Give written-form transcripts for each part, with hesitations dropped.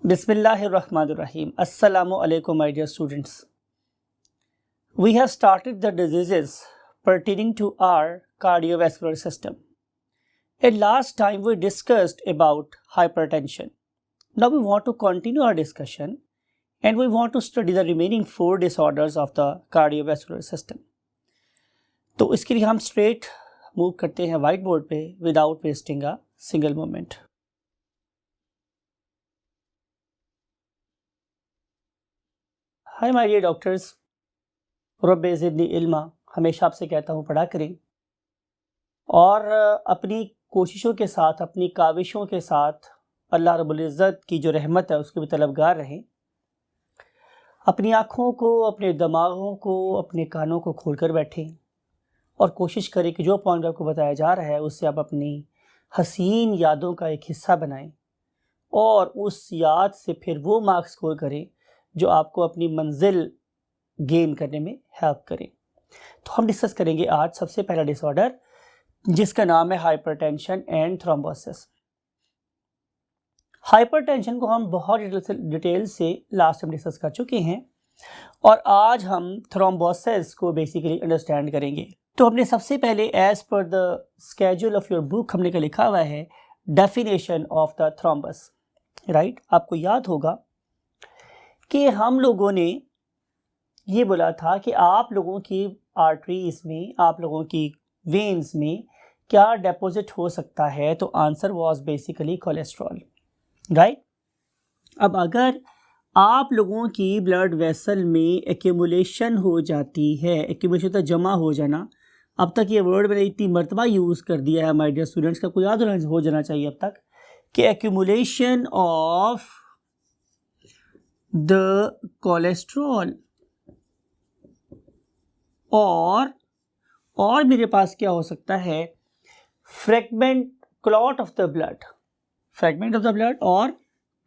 Bismillahirrahmanirrahim. Assalamu alaikum, my dear students. We have started the diseases pertaining to our cardiovascular system. And last time we discussed about hypertension. Now we want to continue our discussion and we want to study the remaining 4 disorders of the cardiovascular system. तो इसके लिए हम straight move करते हैं white board पे without wasting a single moment. Hi my dear doctors, रब्बे ज़िदनी इल्मा, हमेशा आपसे कहता हूँ पढ़ा करें और अपनी कोशिशों के साथ, अपनी काविशों के साथ अल्लाह रब्बुल इज़्ज़त की जो रहमत है उसके भी तलबगार रहें। अपनी आँखों को, अपने दिमागों को, अपने कानों को खोल कर बैठें और कोशिश करें कि जो पॉइंट आपको बताया जा रहा है उससे आप अपनी हसीन यादों का एक हिस्सा बनाएं और उस याद से फिर वो मार्क्स स्कोर करें जो आपको अपनी मंजिल गेन करने में हेल्प करें। तो हम डिस्कस करेंगे आज सबसे पहला डिसऑर्डर जिसका नाम है हाइपरटेंशन एंड थ्रोम्बोसिस। हाइपरटेंशन को हम बहुत डिटेल से लास्ट टाइम डिस्कस कर चुके हैं और आज हम थ्रोम्बोसिस को बेसिकली अंडरस्टैंड करेंगे। तो हमने सबसे पहले as per the schedule of your book हमने क्या लिखा हुआ है, definition of the thrombus, right. आपको याद होगा कि हम लोगों ने ये बोला था कि आप लोगों की आर्टरीज में, आप लोगों की वेन्स में क्या डिपॉजिट हो सकता है, तो answer was basically cholesterol, right. अब अगर आप लोगों की ब्लड वेसल में एक्यूमुलेशन हो जाती है, एक्यूमुलेशन तो जमा हो जाना, अब तक ये वर्ड मैंने इतनी मरतबा यूज़ कर दिया है माय डियर स्टूडेंट्स, का कोई याद हो जाना चाहिए अब तक कि एक्यूमुलेशन ऑफ the cholesterol और मेरे पास क्या हो सकता है, fragment clot of the blood, fragment of the blood और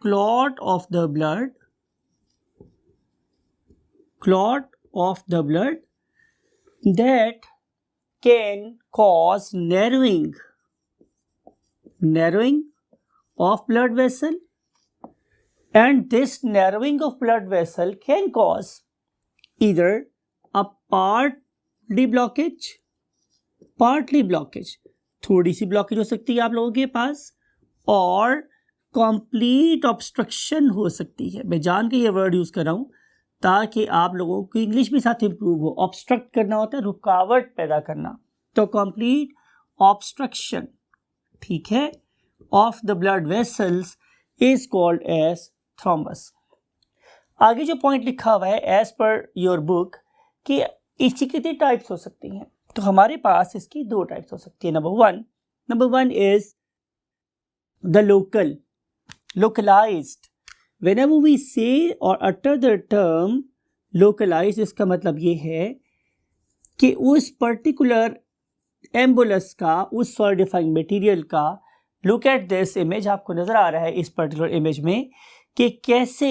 clot of the blood, clot of the blood that can cause narrowing of blood vessel. And this narrowing of blood vessel can cause either a partly blockage, थोड़ी सी blockage हो सकती है आप लोगों के पास, और complete obstruction हो सकती है। मैं जान के ये वर्ड यूज़ कर रहा हूँ ताकि आप लोगों को इंग्लिश भी साथ इंप्रूव हो। ऑब्स्ट्रक्ट करना होता है रुकावट पैदा करना, तो कंप्लीट ऑब्स्ट्रक्शन, ठीक है, of the blood vessels is called as thrombus. आगे जो पॉइंट लिखा हुआ है एज पर योर बुक कि इसकी कितनी टाइप्स हो सकती हैं, तो हमारे पास इसकी 2 टाइप्स हो सकती है। Number one is the localised. Whenever we say और अटर द टर्म लोकलाइज्ड, इसका मतलब ये है कि उस पर्टिकुलर एम्बुलस का, उस सॉलिडिफाइंग मटेरियल का, लुक एट दिस इमेज, आपको नजर आ रहा है इस पर्टिकुलर इमेज में कि कैसे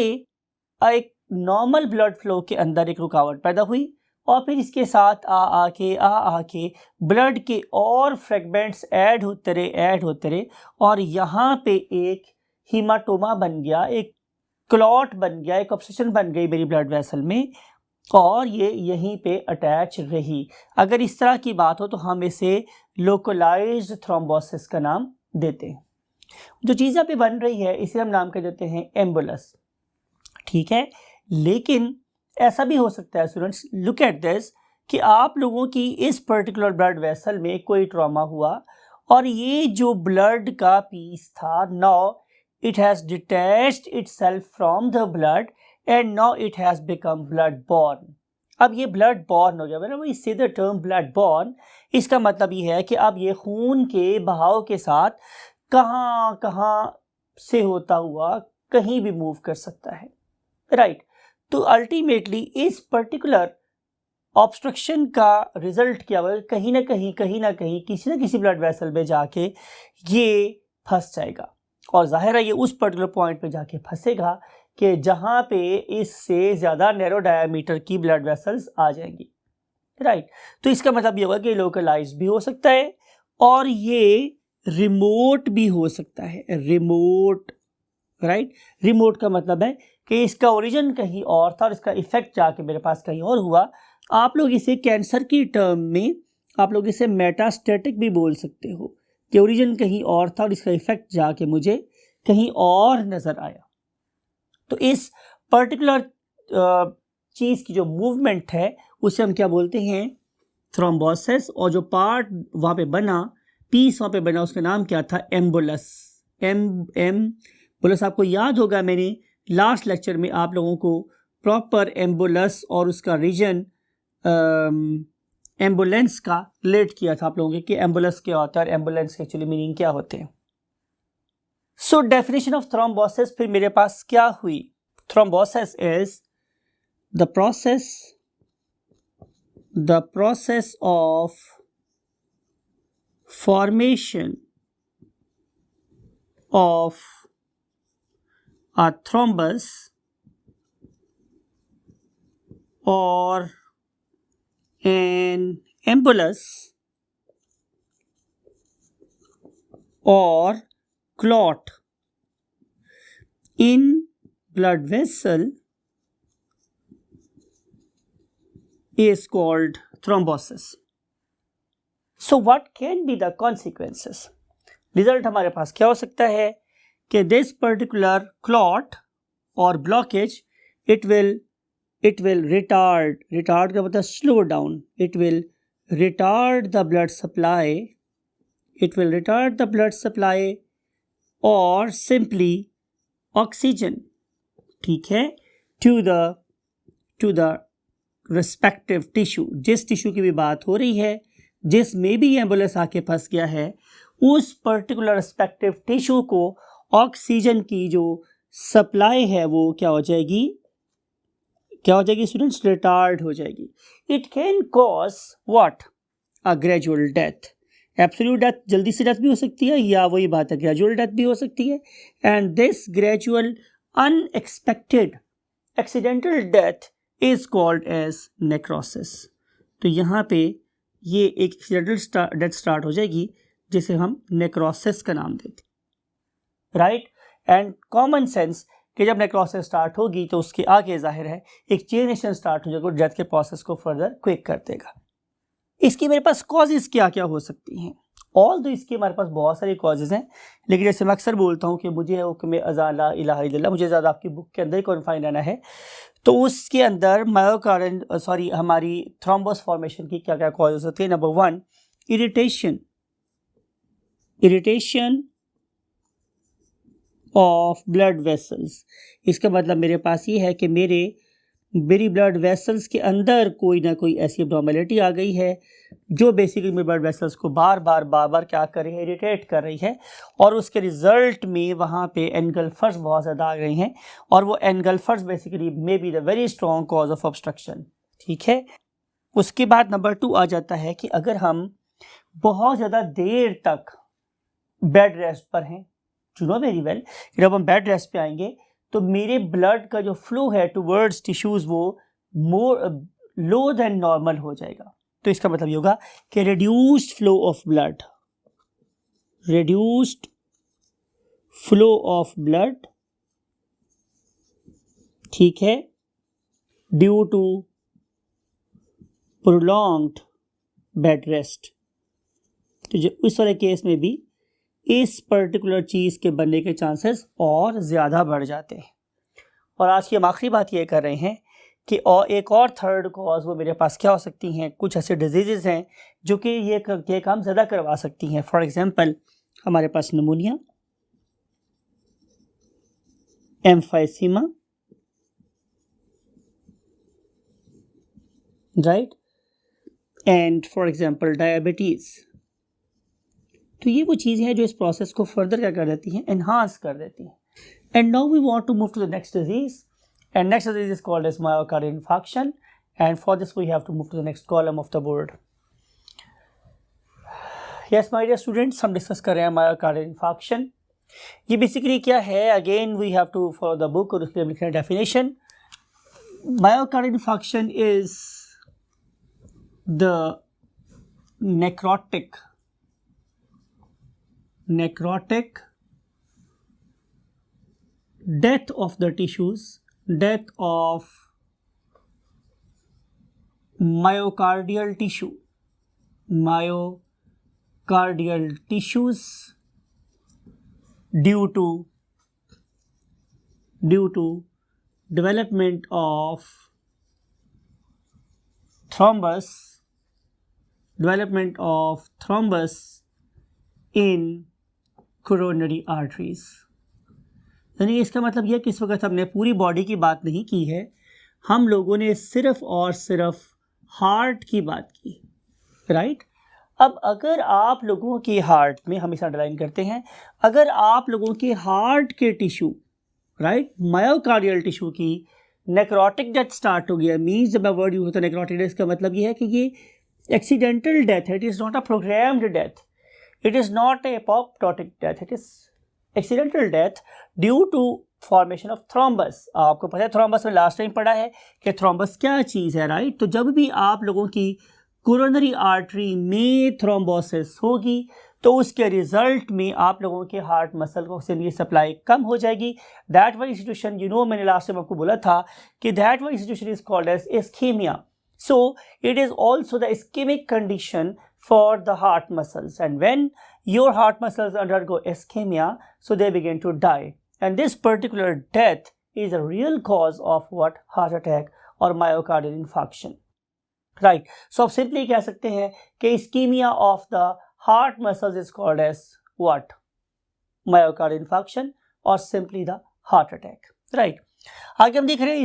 एक नॉर्मल ब्लड फ्लो के अंदर एक रुकावट पैदा हुई और फिर इसके साथ आके ब्लड के और फ्रेगमेंट्स ऐड होते रहे और यहाँ पे एक हीमाटोमा बन गया, एक क्लॉट बन गया, एक ऑब्स्ट्रक्शन बन गई मेरी ब्लड वेसल में और ये यहीं पे अटैच रही। अगर इस तरह की बात हो तो हम इसे लोकलाइज्ड थ्रोम्बोसिस का नाम देते हैं। जो चीज़ यहाँ पे बन रही है इसे हम नाम कर देते हैं एम्बुलस, ठीक है। लेकिन ऐसा भी हो सकता है स्टूडेंट्स, लुक एट दिस, कि आप लोगों की इस पर्टिकुलर ब्लड वेसल में कोई ट्रॉमा हुआ और ये जो ब्लड का पीस था, now it has detached itself from the blood and now it has become blood born. अब ये ब्लड बॉर्न हो गया। मैंने वही see the term blood born, इसका मतलब ये है कि अब ये खून के बहाव के साथ कहाँ से होता हुआ कहीं भी मूव कर सकता है, राइट। तो अल्टीमेटली इस पर्टिकुलर ऑब्स्ट्रक्शन का रिजल्ट क्या हुआ, कहीं ना कहीं किसी ना किसी ब्लड वेसल में जाके ये फंस जाएगा और जाहिर है ये उस पर्टिकुलर पॉइंट पे जाके फंसेगा कि जहाँ पे इससे ज़्यादा नैरो डायमीटर की ब्लड वेसल्स आ जाएंगी, राइट। तो इसका मतलब ये होगा कि लोकलाइज भी हो सकता है और ये रिमोट भी हो सकता है, रिमोट राइट। रिमोट का मतलब है कि इसका ओरिजिन कहीं और था और इसका इफेक्ट जाके मेरे पास कहीं और हुआ। आप लोग इसे कैंसर की टर्म में आप लोग इसे मेटास्टेटिक भी बोल सकते हो कि ओरिजिन कहीं और था और इसका इफेक्ट जाके मुझे कहीं और नजर आया। तो इस पर्टिकुलर चीज की जो मूवमेंट है उसे हम क्या बोलते हैं, थ्रोम्बोसिस। और जो पार्ट वहां पे बना, पीस वहां पे बना, उसका नाम क्या था, एम्बुलस। एम्बुलस आपको याद होगा, मैंने लास्ट लेक्चर में आप लोगों को प्रॉपर एम्बुलस और उसका रीजन एम्बुलेंस का रिलेट किया था आप लोगों के कि एम्बुलस क्या होता है और एम्बुलेंस के एक्चुअली मीनिंग क्या होते हैं। सो डेफिनेशन ऑफ थ्रोम्बोसिस फिर मेरे पास क्या हुई, thrombosis is the process of formation of a thrombus or an embolus or clot in blood vessel is called thrombosis. So what can be the consequences? Result हमारे पास क्या हो सकता है कि this particular clot or blockage it will retard का मतलब slow down, it will retard the blood supply or simply oxygen, ठीक है, to the respective tissue। जिस टिश्यू की भी बात हो रही है, जिस में भी एम्बुलेंस आके फंस गया है, उस पर्टिकुलर रेस्पेक्टिव टिश्यू को ऑक्सीजन की जो सप्लाई है वो क्या हो जाएगी स्टूडेंट्स, रिटार्ड हो जाएगी। It can cause what, a gradual death. Absolute death, जल्दी से डेथ भी हो सकती है, या वही बात है ग्रेजुअल डेथ भी हो सकती है। And this gradual unexpected accidental death is called as necrosis. तो यहाँ पे ये एक एक्सीडेंटल डेथ स्टार्ट हो जाएगी जिसे हम नेक्रोसिस का नाम देते हैं, राइट। एंड कॉमन सेंस कि जब नेक्रोसिस स्टार्ट होगी तो उसके आगे जाहिर है एक चेन रिएक्शन स्टार्ट हो जाएगा, डेथ के प्रोसेस को फर्दर क्विक कर देगा। इसकी मेरे पास कॉजेज क्या क्या हो सकती हैं, ऑल दो इसके हमारे पास बहुत सारी कॉजेज हैं, लेकिन जैसे मैं अक्सर बोलता हूँ कि मुझे हुक्म अज़ा ला इलाहा इल्लल्लाह, मुझे ज़्यादा आपकी बुक के अंदर ही कॉन्फाइन रहना है। तो उसके अंदर हमारी थ्रोम्बोस फॉर्मेशन की क्या क्या कॉजेज होती है। Number 1, irritation of blood vessels. इसका मतलब मेरे पास ये है कि मेरी ब्लड वेसल्स के अंदर कोई ना कोई ऐसी एब्नॉर्मेलिटी आ गई है जो बेसिकली मेरे ब्लड वेसल्स को बार बार क्या कर रही है, इरिटेट कर रही है, और उसके रिजल्ट में वहाँ पे एनगल्फर्स बहुत ज़्यादा आ गई हैं, और वो engulfers basically may be the very strong cause of obstruction, ठीक है। उसके बाद नंबर 2 आ जाता है कि अगर हम बहुत ज़्यादा देर तक बेड रेस्ट पर हैं, यू नो वेरी वेल, जब हम बेड रेस्ट पे आएंगे तो मेरे ब्लड का जो फ्लो है टुवर्ड्स टिश्यूज वो मोर लो देन नॉर्मल हो जाएगा। तो इसका मतलब ये होगा कि रिड्यूस्ड फ्लो ऑफ ब्लड, ठीक है, due to prolonged bed rest. तो जो इस वाले केस में भी इस पर्टिकुलर चीज़ के बनने के चांसेस और ज़्यादा बढ़ जाते हैं। और आज की हम आखिरी बात ये कर रहे हैं कि और एक और थर्ड कॉज वो मेरे पास क्या हो सकती हैं, कुछ ऐसे डिजीज़ हैं जो कि ये काम ज़्यादा करवा सकती हैं। फॉर एग्जांपल हमारे पास pneumonia, emphysema, right, and for example diabetes. तो ये वो चीज़ें हैं जो इस प्रोसेस को फर्दर क्या कर देती हैं, एनहांस कर देती हैं। And now we want to move to the next disease, and next disease is called as myocardial infarction, and for this we have to move to the next column of the board. Yes my dear students, हम discuss कर रहे हैं myocardial infarction. ये basically क्या है, again we have to follow the book और उसके लिए लिखना है definition. Myocardial infarction is the necrotic death of the tissues, death of myocardial tissue, myocardial tissues due to development of thrombus in coronary arteries। यानी इसका मतलब यह कि इस वक्त हमने पूरी बॉडी की बात नहीं की है, हम लोगों ने सिर्फ और सिर्फ हार्ट की बात की, राइट। अब अगर आप लोगों के हार्ट में, हम इसे अंडरलाइन करते हैं, अगर आप लोगों के हार्ट के टिश्यू, राइट, मायोकार्डियल टिश्यू की नेक्रोटिक डेथ स्टार्ट हो गया, मीन्स जब वर्ड यूज होता है नेक्रोटिक डेथ, का मतलब ये है कि ये एक्सीडेंटल डेथ है, it is not a programmed death, it is not a apoptotic death, it is accidental death due to formation of thrombus. आपको पता है थ्रोम्बस में लास्ट टाइम पढ़ा है कि थ्रोम्बस क्या चीज़ है, राइट। तो जब भी आप लोगों की कोरोनरी आर्टरी में थ्रोम्बोसिस होगी तो उसके रिजल्ट में आप लोगों के हार्ट मसल को ऑक्सीजन सप्लाई कम हो जाएगी। That one institution, you know, मैंने लास्ट टाइम आपको बोला था कि that one institution is called as ischemia. So it is also the ischemic condition for the heart muscles, and when your heart muscles undergo ischemia, so they begin to die, and this particular death is a real cause of what? Heart attack or myocardial infarction, right? So आप simply कह सकते हैं कि ischemia of the heart muscles is called as what? Myocardial infarction or simply the heart attack, right? आगे हम देख रहे हैं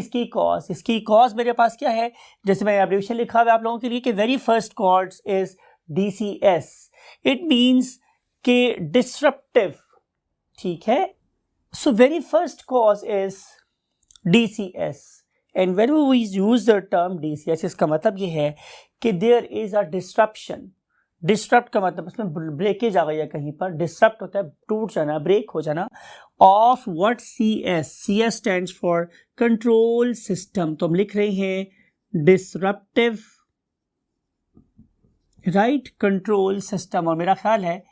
इसकी कॉज मेरे पास क्या है, जैसे मैं एब्रिविएशन लिखा हुआ है आप लोगों के लिए कि very first cause is DCS, it means के डिस्रप्टिव, ठीक है। So very first cause is DCS, and when we use the term DCS, इसका मतलब ये है कि there is a disruption. Disrupt का मतलब उसमें ब्रेकेज आ गई है, कहीं पर डिस्ट्रप्ट होता है टूट जाना, ब्रेक हो जाना, of what? CS stands for control system. तो हम लिख रहे हैं डिसरप्टिव, राइट, कंट्रोल सिस्टम। और मेरा ख्याल है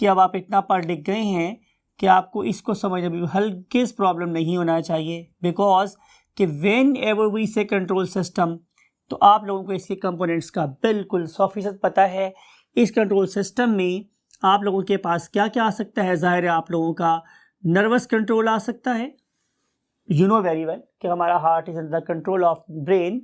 कि अब आप इतना पढ़ लिख गए हैं कि आपको इसको समझने में हल्के प्रॉब्लम नहीं होना चाहिए, बिकॉज कि व्हेन एवर वी से कंट्रोल सिस्टम, तो आप लोगों को इसके कंपोनेंट्स का बिल्कुल 100% पता है। इस कंट्रोल सिस्टम में आप लोगों के पास क्या क्या आ सकता है? ज़ाहिर है आप लोगों का नर्वस कंट्रोल आ सकता है, यू नो वेरी वेल कि हमारा heart is under control of brain.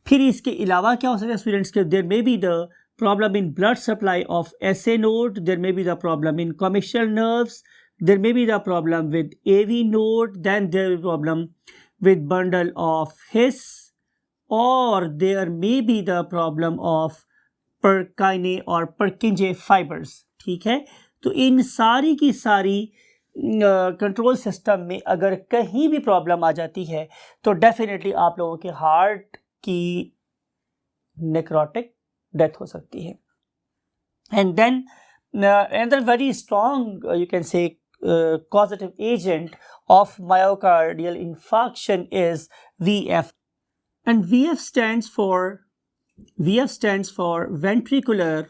फिर इसके अलावा क्या हो सकता है स्टूडेंट्स के? There may be the problem in blood supply of SA node, there may be the problem in commissure nerves, there may be the problem with AV node, then there is problem with bundle of His, or there may be the problem of Purkinje or Purkinje fibers, ठीक है। तो इन सारी की सारी control system में अगर कहीं भी प्रॉब्लम आ जाती है तो डेफिनेटली आप लोगों के हार्ट की नेक्रोटिक डेथ हो सकती है। And then another very strong you can say causative agent of myocardial infarction is VF, and VF stands for ventricular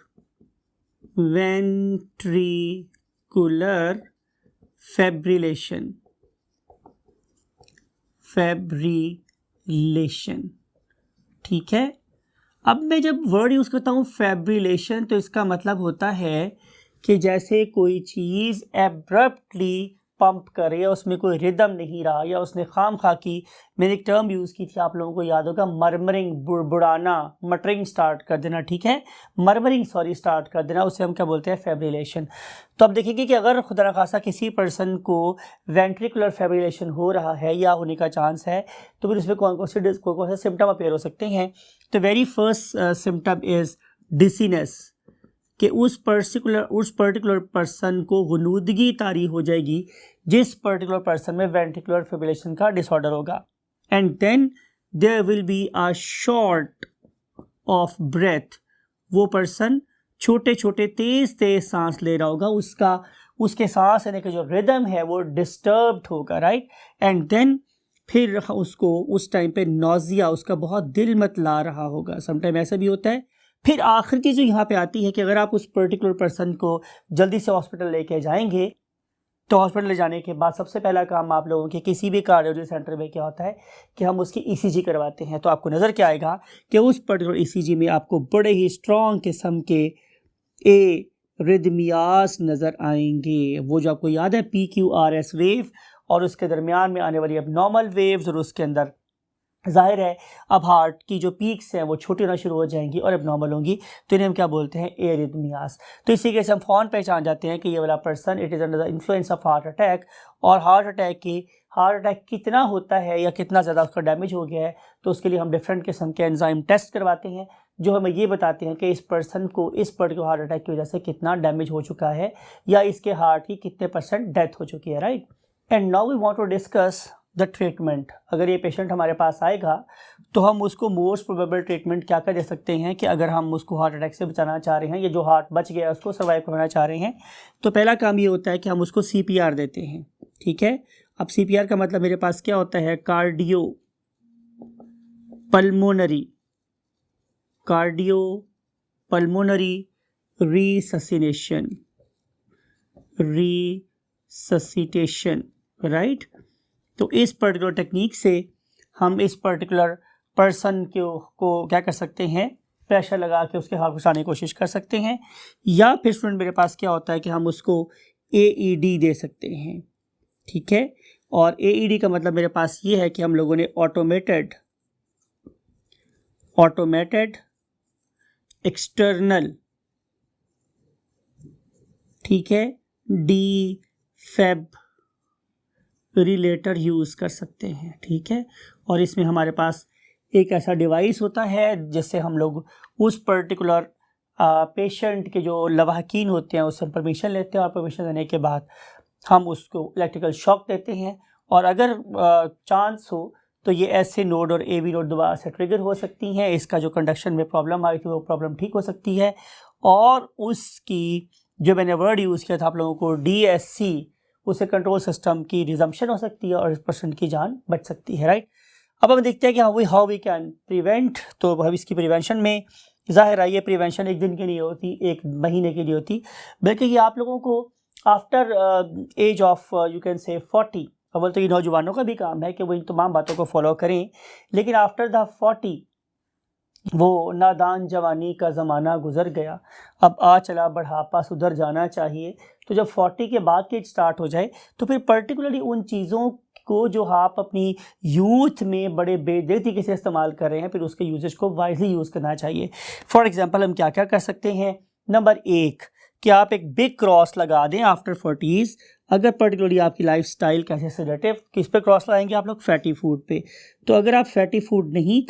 fibrillation, ठीक है। अब मैं जब वर्ड यूज़ करता हूँ फैब्रिलेशन, तो इसका मतलब होता है कि जैसे कोई चीज़ एब्रप्टली पंप करे या उसमें कोई रिदम नहीं रहा, या उसने खाम खा की, मैंने एक टर्म यूज़ की थी आप लोगों को याद होगा, मरमरिंग, बुड़बुड़ाना, मटरिंग स्टार्ट कर देना, ठीक है, मरमरिंग स्टार्ट कर देना, उसे हम क्या बोलते हैं? फैब्रिलेशन। तो अब देखेंगे कि अगर खुदा न खासा किसी पर्सन को वेंट्रिकुलर फैब्रिलेशन हो रहा है या होने का चांस है, तो फिर उसमें कौन कौन से सिम्टम अपेयर हो सकते हैं? तो वेरी फर्स्ट सिम्टम इज़ डिसीनेस, कि उस पर्टिकुलर पर्सन को गुनूदगी तारी हो जाएगी जिस पर्टिकुलर पर्सन में वेंट्रिकुलर फिब्रिलेशन का डिसऑर्डर होगा। And then there will be a short of breath, वो पर्सन छोटे छोटे तेज सांस ले रहा होगा, उसके सांस लेने का जो रिदम है वो डिस्टर्ब्ड होगा, राइट। एंड देन फिर उसको उस टाइम पे नोजिया, उसका बहुत दिल मतला रहा होगा, समटाइम ऐसा भी होता है। फिर आखिर की जो यहाँ पे आती है कि अगर आप उस पर्टिकुलर पर्सन को जल्दी से हॉस्पिटल लेके जाएंगे तो हॉस्पिटल ले जाने के बाद सबसे पहला काम आप लोगों के किसी भी कार्डियोलॉजी सेंटर में क्या होता है कि हम उसकी ईसीजी करवाते हैं। तो आपको नज़र क्या आएगा कि उस पर्टिकुलर ईसीजी में आपको बड़े ही स्ट्रॉन्ग किस्म के रिदमियास नज़र आएंगे। वो जो आपको याद है PQRS वेव, और उसके दरमियान में आने वाली अब नॉर्मल वेव्स, और उसके अंदर जाहिर है अब हार्ट की जो पीक्स हैं वो छोटी होना शुरू हो जाएंगी और अब नॉर्मल होंगी। तो इन्हें हम क्या बोलते हैं, एरिथमियास। तो इसी के से हम फ़ौरन पहचान जाते हैं कि ये वाला person it is under the influence of heart attack. और हार्ट अटैक कितना होता है या कितना ज़्यादा उसका डैमेज हो गया है, तो उसके लिए हम डिफरेंट किस्म के एंजाइम टेस्ट करवाते हैं जो हमें ये बताते हैं कि इस पर्सन को इस पर्टिकुलर हार्ट अटैक की वजह से कितना डैमेज हो चुका है या इसके हार्ट की कितने % डेथ हो चुकी है, right. And now we want to discuss the treatment. अगर ये पेशेंट हमारे पास आएगा तो हम उसको मोस्ट प्रोबेबल ट्रीटमेंट क्या दे सकते हैं कि अगर हम उसको हार्ट अटैक से बचाना चाह रहे हैं, या जो हार्ट बच गया उसको सर्वाइव करवाना चाह रहे हैं, तो पहला काम ये होता है कि हम उसको CPR देते हैं, ठीक है। अब CPR का मतलब मेरे पास क्या होता है, कार्डियो पल्मोनरी रिससिटेशन, राइट। तो इस पर्टिकुलर टेक्निक से हम इस पर्टिकुलर पर्सन को क्या कर सकते हैं, प्रेशर लगा के उसके हार्ट को उठाने की कोशिश कर सकते हैं। या फिर स्टूडेंट मेरे पास क्या होता है कि हम उसको AED दे सकते हैं, ठीक है। और AED का मतलब मेरे पास ये है कि हम लोगों ने ऑटोमेटेड एक्सटर्नल, ठीक है, डिफिब्रिलेटर यूज़ कर सकते हैं, ठीक है। और इसमें हमारे पास एक ऐसा डिवाइस होता है जिससे हम लोग उस पर्टिकुलर पेशेंट के जो लवाहकीन होते हैं उससे परमिशन लेते हैं, और परमिशन देने के बाद हम उसको इलेक्ट्रिकल शॉक देते हैं। और अगर चांस हो तो ये ऐसे नोड और AV नोड दोबारा से ट्रिगर हो सकती हैं, इसका जो कंडक्शन में प्रॉब्लम आई थी वो प्रॉब्लम ठीक हो सकती है, और उसकी जो मैंने वर्ड यूज़ किया था आप लोगों को DSC, उससे कंट्रोल सिस्टम की रिजम्पशन हो सकती है और इस पर्सन की जान बच सकती है, राइट। अब हम देखते हैं कि हाउ वी कैन प्रिवेंट। तो अब इसकी प्रिवेंशन में जाहिर है ये प्रिवेंशन एक दिन की नहीं होती, एक महीने की नहीं होती, बल्कि ये आप लोगों को after age of you can say 40, अव्वल तो ये नौजवानों का भी काम है कि वो इन तमाम बातों को फॉलो करें, लेकिन आफ्टर द 40 वो नादान जवानी का ज़माना गुजर गया, अब आ चला बढ़ापा सुधर जाना चाहिए। तो जब 40 के बाद की स्टार्ट हो जाए तो फिर पर्टिकुलरली उन चीज़ों को जो आप अपनी यूथ में बड़े बेदर्दी से इस्तेमाल कर रहे हैं, फिर उसके यूजेज को वाइजली यूज़ करना चाहिए। फॉर एग्जांपल हम क्या क्या कर सकते हैं। नंबर 1 कि आप एक बिग क्रॉस लगा दें आफ्टर 40s। अगर पर्टिकुलरली आपकी लाइफस्टाइल कैसे सेडेटिव, किस पे क्रॉस लगाएंगे आप लोग, फैटी फूड पे। तो अगर आप फैटी फूड नहीं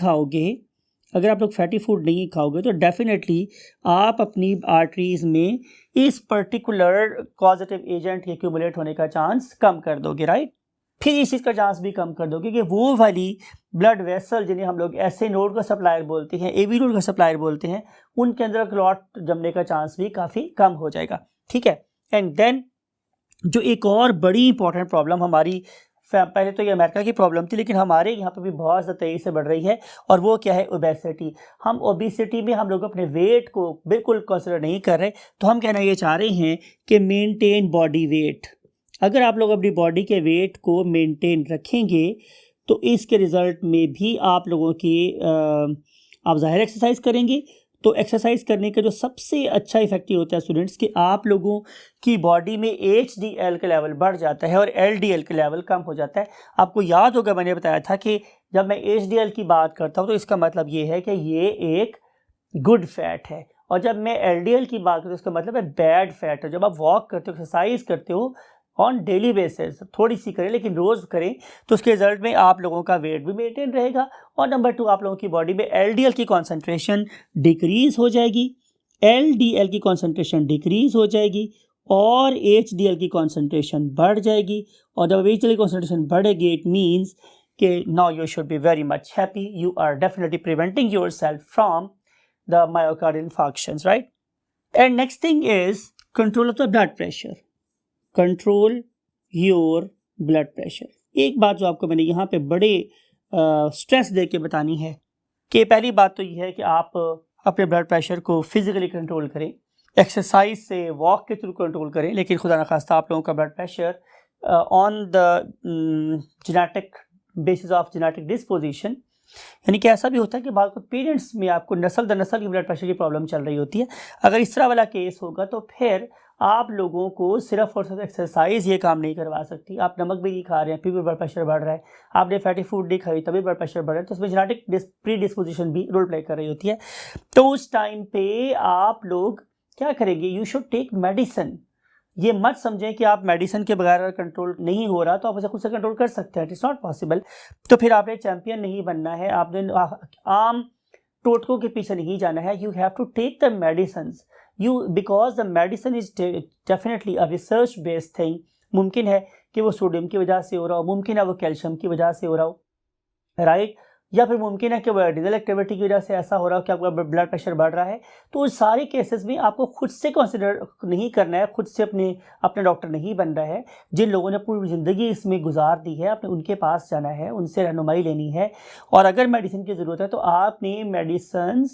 खाओगे तो डेफिनेटली आप अपनी आर्टरीज़ में इस पर्टिकुलर पॉजिटिव एजेंट के एक्यूमुलेट होने का चांस कम कर दोगे, राइट। फिर इस चीज़ का चांस भी कम कर दोगे कि वो वाली ब्लड वेसल जिन्हें हम लोग ऐसे नोड का सप्लायर बोलते हैं, AV नोड का सप्लायर बोलते हैं, उनके अंदर क्लॉट जमने का चांस भी काफ़ी कम हो जाएगा, ठीक है। एंड देन जो एक और बड़ी इंपॉर्टेंट प्रॉब्लम हमारी, पहले तो ये अमेरिका की प्रॉब्लम थी, लेकिन हमारे यहाँ पे भी बहुत ज़्यादा तेज़ी से बढ़ रही है, और वो क्या है, ओबेसिटी। हम ओबेसिटी में हम लोग अपने वेट को बिल्कुल कंसिडर नहीं कर रहे। तो हम कहना ये चाह रहे हैं कि मेंटेन बॉडी वेट। अगर आप लोग अपनी बॉडी के वेट को मेंटेन रखेंगे तो इसके रिज़ल्ट में भी आप लोगों की आप ज़ाहिर एक्सरसाइज करेंगे, तो एक्सरसाइज करने का जो सबसे अच्छा इफेक्टिव होता है स्टूडेंट्स कि आप लोगों की बॉडी में HDL का लेवल बढ़ जाता है और LDL का लेवल कम हो जाता है। आपको याद होगा मैंने बताया था कि जब मैं HDL की बात करता हूँ तो इसका मतलब ये है कि ये एक गुड फैट है, और जब मैं LDL की बात करता हूँ इसका मतलब है बैड फैट है। जब आप वॉक करते हो, एक्सरसाइज करते हो ऑन डेली बेसिस, थोड़ी सी करें लेकिन रोज़ करें, तो उसके रिजल्ट में आप लोगों का वेट भी मेंटेन रहेगा, और नंबर 2 आप लोगों की बॉडी में LDL की कॉन्सेंट्रेशन डिक्रीज़ हो जाएगी, LDL की कॉन्सेंट्रेशन डिक्रीज़ हो जाएगी और HDL की कॉन्सेंट्रेशन बढ़ जाएगी। और जब HDL की कॉन्सेंट्रेशन बढ़ेगी इट मीन्स कि now you should be very much happy, you are definitely preventing yourself from the myocardial infarctions, right. And next thing is control of the blood pressure. Control your blood pressure. एक बात जो आपको मैंने यहाँ पे बड़े stress दे के बतानी है कि पहली बात तो ये है कि आप अपने ब्लड प्रेशर को फिजिकली कंट्रोल करें, एक्सरसाइज से, वॉक के थ्रू कंट्रोल करें, लेकिन खुदा न खास्ता आप लोगों का blood pressure on the genetic basis of genetic disposition, यानी कि ऐसा भी होता है कि बाद पेरेंट्स में आपको नस्ल दर नस्ल की ब्लड प्रेशर की प्रॉब्लम चल रही होती है। अगर इस तरह वाला केस होगा तो फिर आप लोगों को सिर्फ और सिर्फ एक्सरसाइज ये काम नहीं करवा सकती। आप नमक भी नहीं खा रहे हैं फिर भी ब्लड प्रेशर बढ़ रहा है, आपने फैटी फूड नहीं खाई तभी ब्लड प्रेशर बढ़ रहा है, तो उसमें जेनेटिक प्री डिस्पोजिशन भी रोल प्ले कर रही होती है। तो उस टाइम पे आप लोग क्या करेंगे, यू शुड टेक मेडिसिन। ये मत समझें कि आप मेडिसिन के बगैर कंट्रोल नहीं हो रहा तो आप उसे खुद से कंट्रोल कर सकते हैं, इट इज़ नॉट पॉसिबल। तो फिर आपने चैंपियन नहीं बनना है, आपने आम टोटकों के पीछे नहीं जाना है। You have to take the medicine because the medicine is definitely a research based thing. मुमकिन है कि वो सोडियम की वजह से हो रहा हो, मुमकिन है वो कैल्शियम की वजह से हो रहा हो, राइट, या फिर मुमकिन है कि वो एडिनल एक्टिविटी की वजह से ऐसा हो रहा हो कि आपका ब्लड प्रेशर बढ़ रहा है। तो उस सारे केसेस में आपको खुद से कंसिडर नहीं करना है, खुद से अपने डॉक्टर नहीं बन रहा है। जिन लोगों ने पूरी ज़िंदगी इसमें गुजार दी है आपने उनके पास जाना है, उनसे रहनुमाई लेनी है। और अगर मेडिसिन की ज़रूरत है तो आपने मेडिसिन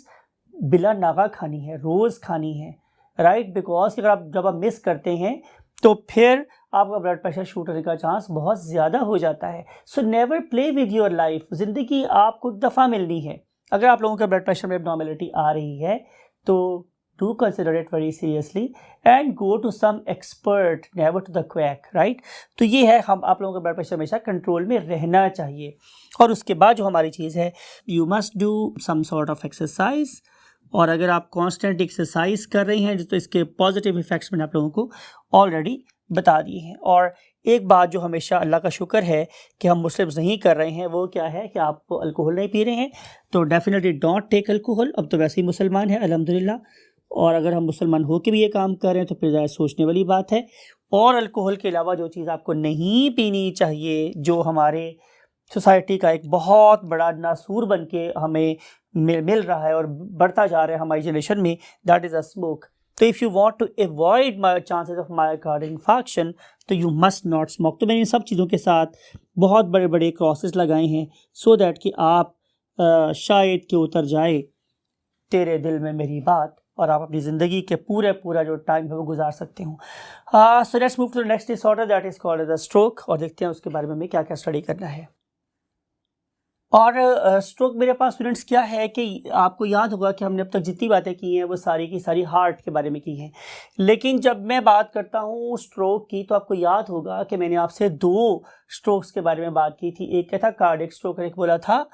बिला नागा खानी है, रोज़ खानी है, राइट, बिकॉज अगर जब आप मिस करते हैं तो फिर आपका ब्लड प्रेशर शूट होने का चांस बहुत ज़्यादा हो जाता है। So never play with your life. ज़िंदगी आपको एक दफ़ा मिलनी है। अगर आप लोगों के ब्लड प्रेशर में एबनॉर्मेलिटी आ रही है तो do consider it very seriously and go to some expert, never to the quack, right. तो ये है, हम आप लोगों का ब्लड प्रेशर हमेशा कंट्रोल में रहना चाहिए। और उसके बाद जो हमारी चीज़ है, you must do some sort of exercise. और अगर आप कांस्टेंट एक्सरसाइज कर रही हैं तो इसके पॉजिटिव इफ़ेक्ट्स मैंने आप लोगों को ऑलरेडी बता दिए हैं। और एक बात जो हमेशा अल्लाह का शुक्र है कि हम मुस्लिम्स नहीं कर रहे हैं, वो क्या है कि आप अल्कोहल नहीं पी रहे हैं, तो डेफिनेटली डोंट टेक अल्कोहल। अब तो वैसे ही मुसलमान है अल्हम्दुलिल्लाह, और अगर हम मुसलमान हो के भी ये काम कर रहे हैं तो फिर ज़्यादा सोचने वाली बात है। और अल्कोहल के अलावा जो चीज़ आपको नहीं पीनी चाहिए, जो हमारे सोसाइटी का एक बहुत बड़ा नासूर बन के हमें मिल रहा है और बढ़ता जा रहा है हमारी जनरेशन में, दैट इज़ अ स्मोक। तो if you want to avoid my chances of myocardial infarction तो यू मस्ट नॉट स्मोक। तो मैंने इन सब चीज़ों के साथ बहुत बड़े बड़े क्रॉसेस लगाए हैं सो दैट कि आप शायद कि उतर जाए तेरे दिल में मेरी बात और आप अपनी ज़िंदगी के पूरा जो टाइम है वो गुजार सकते हो। So let's move to the next disorder that is called as a stroke, और देखते हैं उसके बारे में हमें क्या क्या स्टडी करना है। और स्ट्रोक मेरे पास स्टूडेंट्स क्या है कि आपको याद होगा कि हमने अब तक जितनी बातें की हैं वो सारी की सारी हार्ट के बारे में की हैं, लेकिन जब मैं बात करता हूँ स्ट्रोक की तो आपको याद होगा कि मैंने आपसे 2 स्ट्रोक्स के बारे में बात की थी। एक क्या था, कार्डियक स्ट्रोक, और एक बोला था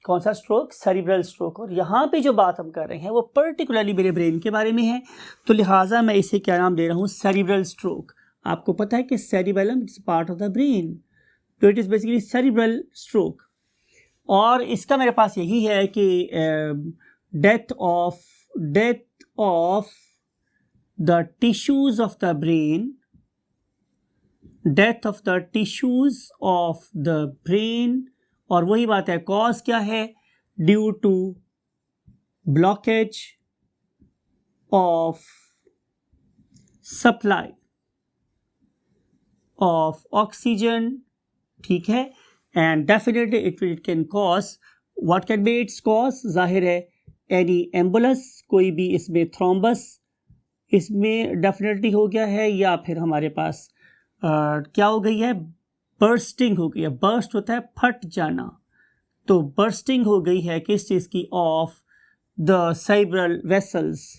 कौन सा स्ट्रोक, सेरिब्रल स्ट्रोक। और यहाँ पे जो बात हम कर रहे हैं वो पर्टिकुलरली मेरे ब्रेन के बारे में है, तो लिहाजा मैं इसे क्या नाम दे रहा हूँ, सेरिब्रल स्ट्रोक। आपको पता है कि cerebellum is part of the brain, तो it is basically cerebral stroke. और इसका मेरे पास यही है कि death of the tissues of the brain, death of the tissues of the brain. और वही बात है, कॉज क्या है, due to blockage of supply of oxygen, ठीक है। And definitely it can cause, what can be its cause, जाहिर है एनी एम्बुलस, कोई भी इसमें थ्रोम्बस इसमें डेफिनेटली हो गया है, या फिर हमारे पास क्या हो गई है, बर्स्टिंग हो गई है। बर्स्ट होता है फट जाना, तो बर्स्टिंग हो गई है किस चीज़ की, ऑफ द सेरिब्रल वेसल्स।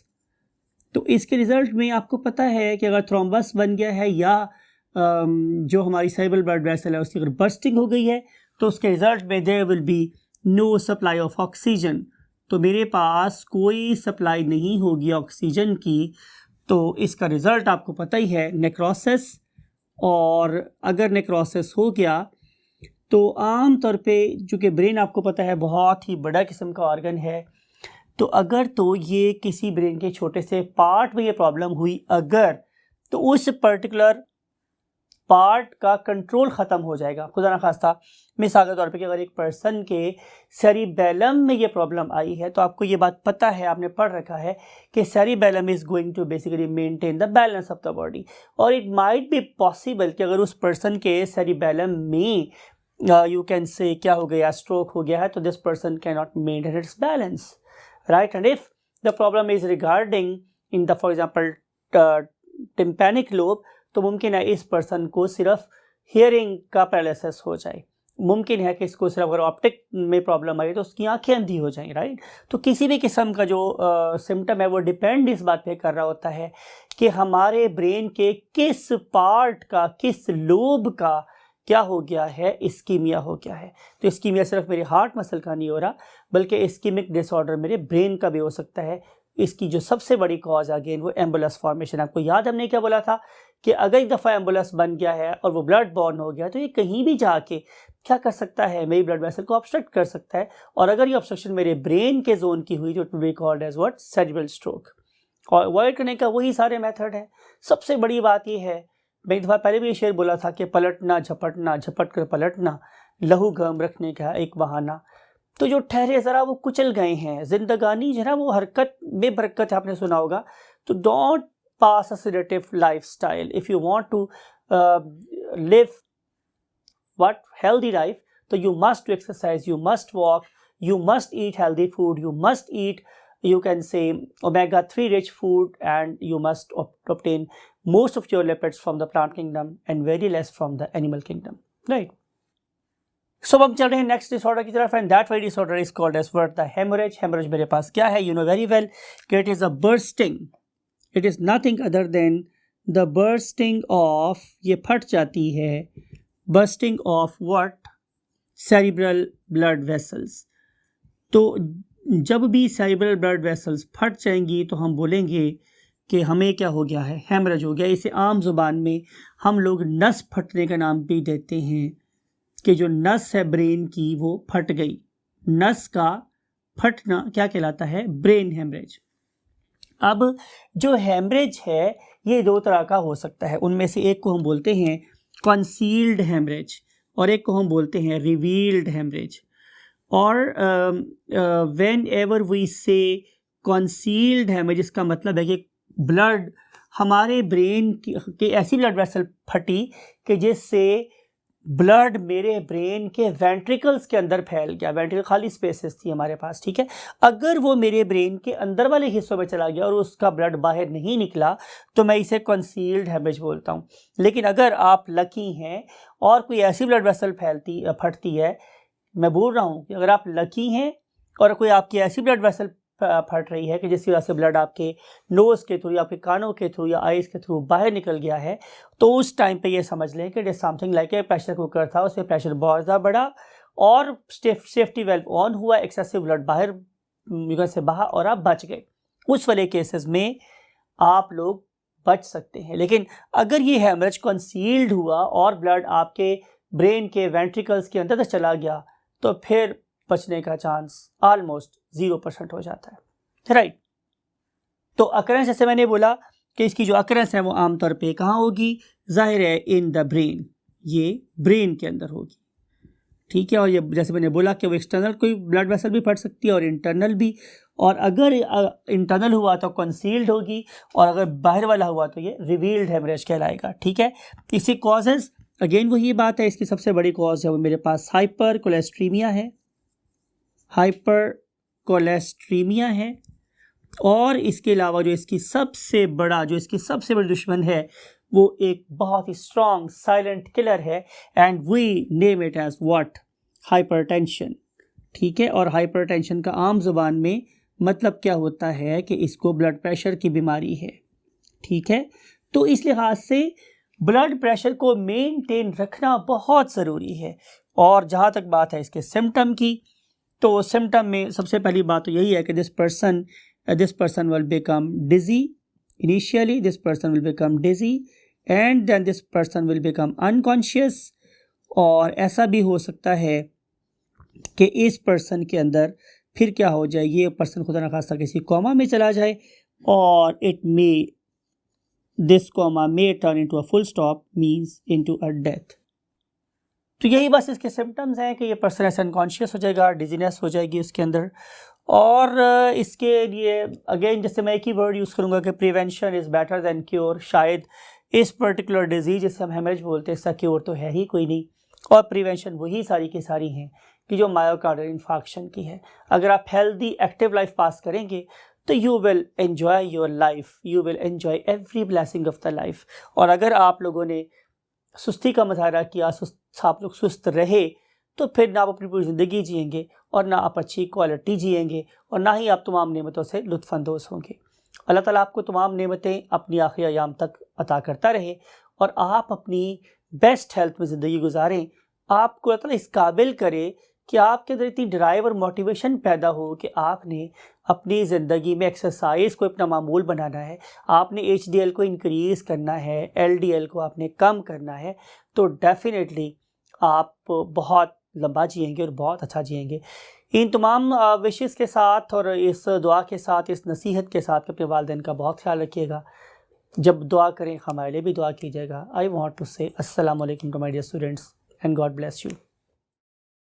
तो इसके रिजल्ट में आपको पता है कि अगर थ्रोम्बस बन गया है या जो हमारी सेरिब्रल ब्लड वेसल है उसकी अगर बर्स्टिंग हो गई है तो उसके रिजल्ट में there will be no supply of oxygen. तो मेरे पास कोई सप्लाई नहीं होगी ऑक्सीजन की, तो इसका रिज़ल्ट आपको पता ही है, नेक्रोसिस। और अगर नेक्रोसिस हो गया तो आम तौर पे चूँकि ब्रेन आपको पता है बहुत ही बड़ा किस्म का ऑर्गन है, तो अगर तो ये किसी ब्रेन के छोटे से पार्ट में ये प्रॉब्लम हुई अगर, तो उस पर्टिकुलर पार्ट का कंट्रोल ख़त्म हो जाएगा। खुदा ना खास्ता मिसाल के तौर पे कि अगर एक पर्सन के सेरिबेलम में ये प्रॉब्लम आई है तो आपको ये बात पता है, आपने पढ़ रखा है कि cerebellum is going to basically maintain the balance of the body. और इट माइट बी पॉसिबल कि अगर उस पर्सन के सेरिबेलम में यू कैन से क्या हो गया, स्ट्रोक हो गया है, तो this person can not maintain its balance, right. And if the problem is regarding in the for example tympanic lobe, तो मुमकिन है इस पर्सन को सिर्फ हियरिंग का पैरालिसिस हो जाए, मुमकिन है कि इसको सिर्फ अगर ऑप्टिक में प्रॉब्लम आई तो उसकी आंखें अंधी हो जाएं, राइट। तो किसी भी किस्म का जो सिम्टम है वो डिपेंड इस बात पे कर रहा होता है कि हमारे ब्रेन के किस पार्ट का, किस लोब का क्या हो गया है, इस्कीमिया हो गया है। तो इस्कीमिया सिर्फ मेरे हार्ट मसल का नहीं हो रहा, बल्कि इस्कीमिक डिसऑर्डर मेरे ब्रेन का भी हो सकता है। इसकी जो सबसे बड़ी कॉज अगेन वो एम्बुलस फॉर्मेशन। आपको याद हमने क्या बोला था कि अगर एक दफ़ा एम्बुलस बन गया है और वो ब्लड बॉर्न हो गया तो ये कहीं भी जाके क्या कर सकता है, मेरी ब्लड वेसल को ऑब्स्ट्रक्ट कर सकता है। और अगर ये ऑब्स्ट्रक्शन मेरे ब्रेन के जोन की हुई तो it will be called as what, cerebral stroke. और अवॉइड करने का वही सारे मेथड है। सबसे बड़ी बात ये है, मैं एक दफ़ा पहले भी ये शेर बोला था कि पलटना झपटना, झपट कर पलटना, लहू गर्म रखने का एक बहाना। तो जो ठहरे ज़रा वो कुचल गए हैं, जिंदगानी जो है ना वो हरकत में बरकत है, आपने सुना होगा। तो डोंट पास अ सेडेटिव lifestyle if you want to live what healthy life. तो you must do exercise, you must walk, you must eat healthy food, you must eat, you can say, omega-3 rich food, and you must obtain most of your lipids from the plant kingdom and very less from the animal kingdom, right? So अब हम चल रहे हैं next disorder की तरफ, and that very disorder is called as what, the hemorrhage. Hemorrhage मेरे पास क्या है, यू नो वेरी वेल कि it is a bursting, it is nothing other than the bursting of, ये फट जाती है, bursting of what, cerebral blood vessels. तो जब भी सेरिब्रल ब्लड वेसल्स फट जाएंगी तो हम बोलेंगे कि हमें क्या हो गया है, हेमरेज हो गया। इसे आम जुबान में हम लोग नस फटने का नाम भी देते हैं कि जो नस है ब्रेन की वो फट गई। नस का फटना क्या कहलाता है, ब्रेन हेमरेज। अब जो हेमरेज है ये दो तरह का हो सकता है, उनमें से एक को हम बोलते हैं कंसील्ड हेमरेज और एक को हम बोलते हैं रिवील्ड हेमरेज। और व्हेन एवर वी से कंसील्ड हेमरेज, इसका मतलब है कि ब्लड हमारे ब्रेन की ऐसी ब्लड वेसल फटी कि जिससे ब्लड मेरे ब्रेन के वेंट्रिकल्स के अंदर फैल गया। वेंट्रिकल खाली स्पेसेस थी हमारे पास, ठीक है। अगर वो मेरे ब्रेन के अंदर वाले हिस्सों में चला गया और उसका ब्लड बाहर नहीं निकला तो मैं इसे कंसील्ड हेमरेज बोलता हूँ। लेकिन अगर आप लकी हैं और कोई ऐसी ब्लड वेसल फटती है, मैं बोल रहा हूँ कि अगर आप लकी हैं और कोई आपकी ऐसी ब्लड वेसल फट रही है कि जिसकी वजह से ब्लड आपके नोज़ के थ्रू या आपके कानों के थ्रू या आइज़ के थ्रू बाहर निकल गया है, तो उस टाइम पे ये समझ लें कि it is something like a pressure cooker था, उससे प्रेशर बहुत ज़्यादा बढ़ा और सेफ्टी वेल्व ऑन हुआ, एक्सेसिव ब्लड बाहर से बहा और आप बच गए। उस वाले केसेस में आप लोग बच सकते हैं। लेकिन अगर ये हेमरेज कंसील्ड हुआ और ब्लड आपके ब्रेन के वेंट्रिकल्स के अंदर तक चला गया तो फिर बचने का चांस ऑलमोस्ट 0% हो जाता है, राइट। तो अकरेंस, जैसे मैंने बोला कि इसकी जो अकरेंस है वो आमतौर पे कहाँ होगी, जाहिर है इन द ब्रेन, ये ब्रेन के अंदर होगी, ठीक है। और ये जैसे मैंने बोला कि वो एक्सटर्नल कोई ब्लड वेसल भी फट सकती है और इंटरनल भी, और अगर इंटरनल हुआ तो कंसील्ड होगी और अगर बाहर वाला हुआ तो ये रिवील्ड हेमरेज कहलाएगा, ठीक है। इसी कॉजेज़ अगेन वही बात है, इसकी सबसे बड़ी कॉज है वो मेरे पास हाइपर कोलेस्ट्रीमिया है, हाइपर कोलेस्ट्रीमिया है। और इसके अलावा जो इसकी सबसे बड़ी दुश्मन है वो एक बहुत ही स्ट्रॉन्ग साइलेंट किलर है, and we name it as what, hypertension, ठीक है। और हाइपरटेंशन का आम जुबान में मतलब क्या होता है कि इसको ब्लड प्रेशर की बीमारी है, ठीक है। तो इस लिहाज से ब्लड प्रेशर को मेंटेन रखना बहुत ज़रूरी है। और जहाँ तक बात है इसके सिम्टम की, तो सिम्टम में सबसे पहली बात तो यही है कि this person will become dizzy initially, this person will become dizzy and then this person will become unconscious. और ऐसा भी हो सकता है कि इस पर्सन के अंदर फिर क्या हो जाए, ये पर्सन खुदा न खास्ता किसी कोमा में चला जाए और this coma may turn into a full stop, means into a death. तो यही बस इसके सिम्टम्स हैं कि ये पर्सन ऐसे अनकॉन्शियस हो जाएगा, डिजीनेस हो जाएगी उसके अंदर। और इसके लिए अगेन जैसे मैं एक ही वर्ड यूज़ करूँगा कि prevention is better than cure. शायद इस पर्टिकुलर डिजीज़ जिसे हम हेमरेज बोलते हैं इसका क्योर तो है ही कोई नहीं, और प्रिवेंशन वही सारी की सारी हैं कि जो मायोकार्डियल इन्फार्क्शन की है। अगर आप हेल्दी एक्टिव लाइफ पास करेंगे तो you will enjoy your life, you will enjoy every blessing of the life. और अगर आप लोगों ने सुस्ती का मुजाहरा किया, आप लोग सुस्त रहे, तो फिर ना आप अपनी पूरी ज़िंदगी जिएंगे और ना आप अच्छी क्वालिटी जिएंगे और ना ही आप तमाम नेमतों से लुत्फ़अंदोज़ होंगे। अल्लाह ताला आपको तमाम नेमतें अपनी आखिरी अयाम तक अता करता रहे और आप अपनी बेस्ट हेल्थ में ज़िंदगी गुजारें। आपको अल्लाह ताला इस काबिल करे कि आपके अंदर इतनी ड्राइव और मोटिवेशन पैदा हो कि आपने अपनी ज़िंदगी में एक्सरसाइज को अपना मामूल बनाना है, आपने HDL को इंक्रीज़ करना है, LDL को आपने कम करना है, तो डेफिनेटली आप बहुत लंबा जिएंगे और बहुत अच्छा जिएंगे। इन तमाम विशेस के साथ और इस दुआ के साथ, इस नसीहत के साथ अपने वालिदैन का बहुत ख्याल रखिएगा। जब दुआ करें हमारे लिए भी दुआ कीजिएगा। आई वॉन्ट टू से अस्सलाम वालेकुम to my dear students and God bless you.